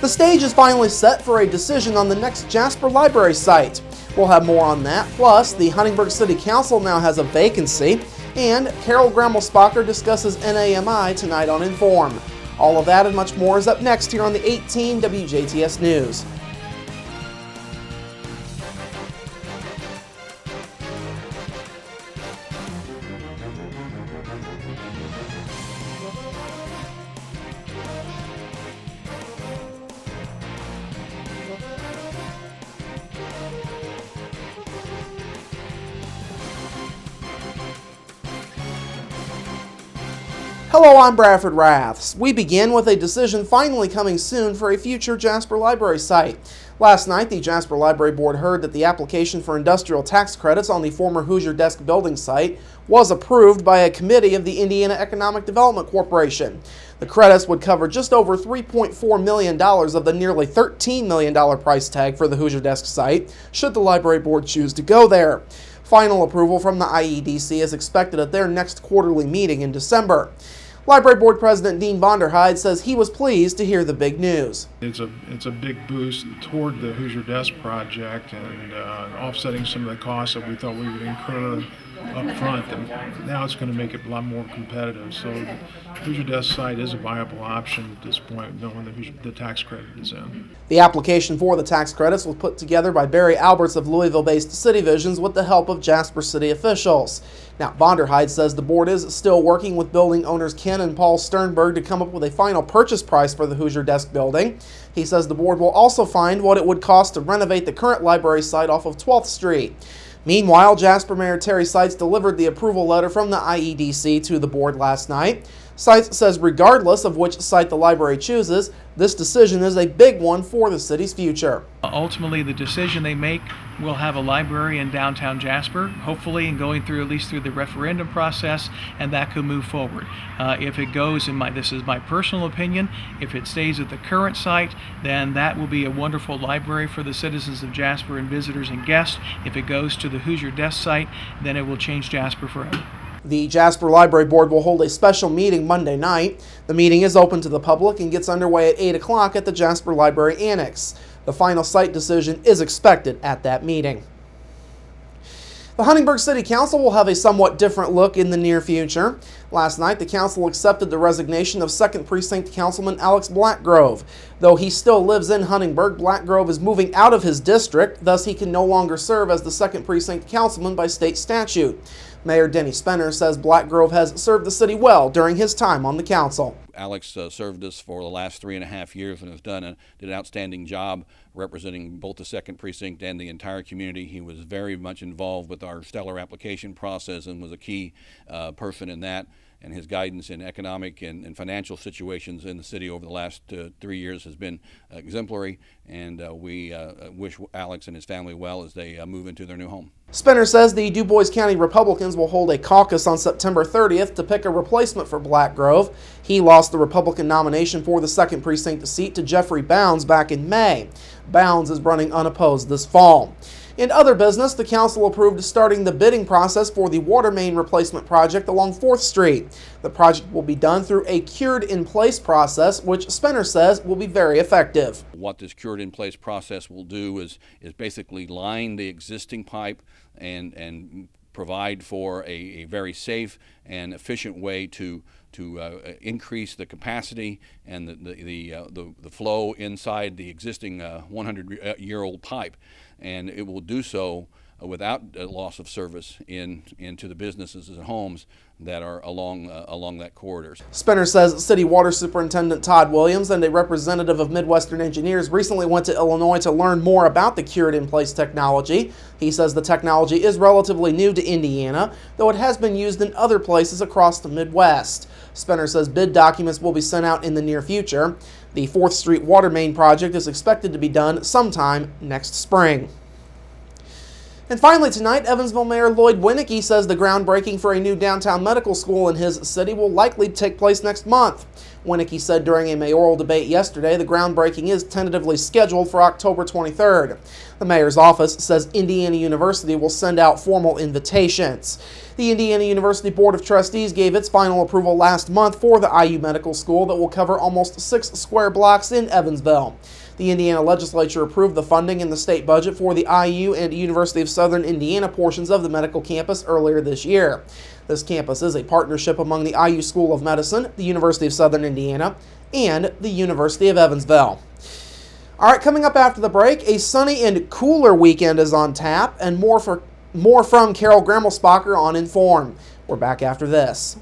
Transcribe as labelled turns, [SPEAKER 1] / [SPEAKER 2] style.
[SPEAKER 1] The stage is finally set for a decision on the next Jasper Library site. We'll have more on that, plus the Huntingburg City Council now has a vacancy, and Carol Grammel-Spocker discusses NAMI tonight on Inform. All of that and much more is up next here on the 18 WJTS News. Hello, I'm Bradford Raths. We begin with a decision finally coming soon for a future Jasper Library site. Last night, the Jasper Library Board heard that the application for industrial tax credits on the former Hoosier Desk building site was approved by a committee of the Indiana Economic Development Corporation. The credits would cover just over $3.4 million of the nearly $13 million price tag for the Hoosier Desk site, should the Library Board choose to go there. Final approval from the IEDC is expected at their next quarterly meeting in December. Library Board President Dean Vonderheide says he was pleased to hear the big news.
[SPEAKER 2] It's a big boost toward the Hoosier Desk project and offsetting some of the costs that we thought we would incur up front. And now it's going to make it a lot more competitive. So the Hoosier Desk site is a viable option at this point, knowing that the tax credit is in.
[SPEAKER 1] The application for the tax credits was put together by Barry Alberts of Louisville-based City Visions with the help of Jasper City officials. Now, Vonderheide says the board is still working with building owners Ken and Paul Sternberg to come up with a final purchase price for the Hoosier Desk building. He says the board will also find what it would cost to renovate the current library site off of 12th Street. Meanwhile, Jasper Mayor Terry Seitz delivered the approval letter from the IEDC to the board last night. Seitz says regardless of which site the library chooses, this decision is a big one for the city's future.
[SPEAKER 3] Ultimately, the decision they make will have a library in downtown Jasper, hopefully, and going through at least through the referendum process, and that could move forward. If it goes, this is my personal opinion, if it stays at the current site, then that will be a wonderful library for the citizens of Jasper and visitors and guests. If it goes to the Hoosier Desk site, then it will change Jasper forever.
[SPEAKER 1] The Jasper Library Board will hold a special meeting Monday night. The meeting is open to the public and gets underway at 8 o'clock at the Jasper Library Annex. The final site decision is expected at that meeting. The Huntingburg City Council will have a somewhat different look in the near future. Last night, the council accepted the resignation of 2nd Precinct Councilman Alex Blackgrove. Though he still lives in Huntingburg, Blackgrove is moving out of his district, thus he can no longer serve as the 2nd Precinct Councilman by state statute. Mayor Denny Spenner says Blackgrove has served the city well during his time on the council.
[SPEAKER 4] Alex served us for the last 3.5 years and has did an outstanding job representing both the 2nd Precinct and the entire community. He was very much involved with our stellar application process and was a key person in that. And his guidance in economic and financial situations in the city over the last 3 years has been exemplary, and we wish Alex and his family well as they move into their new home.
[SPEAKER 1] Spenner says the Du Bois County Republicans will hold a caucus on September 30th to pick a replacement for Blackgrove. He lost the Republican nomination for the 2nd Precinct seat to Jeffrey Bounds back in May. Bounds is running unopposed this fall. In other business, the council approved starting the bidding process for the water main replacement project along 4th Street. The project will be done through a cured-in-place process, which Spenner says will be very effective.
[SPEAKER 4] What this cured-in-place process will do is basically line the existing pipe and provide for a very safe and efficient way to increase the capacity and the flow inside the existing 100-year-old pipe, and it will do so without loss of service into the businesses and homes that are along that corridor.
[SPEAKER 1] Spenner says City Water Superintendent Todd Williams and a representative of Midwestern Engineers recently went to Illinois to learn more about the cured-in-place technology. He says the technology is relatively new to Indiana, though it has been used in other places across the Midwest. Spenner says bid documents will be sent out in the near future. The 4th Street water main project is expected to be done sometime next spring. And finally tonight, Evansville Mayor Lloyd Winnicke says the groundbreaking for a new downtown medical school in his city will likely take place next month. Winnicke said during a mayoral debate yesterday the groundbreaking is tentatively scheduled for October 23rd. The mayor's office says Indiana University will send out formal invitations. The Indiana University Board of Trustees gave its final approval last month for the IU Medical School that will cover almost 6 square blocks in Evansville. The Indiana legislature approved the funding in the state budget for the IU and University of Southern Indiana portions of the medical campus earlier this year. This campus is a partnership among the IU School of Medicine, the University of Southern Indiana, and the University of Evansville. All right, coming up after the break, a sunny and cooler weekend is on tap, and more from Carol Gremmelspacher on Inform. We're back after this.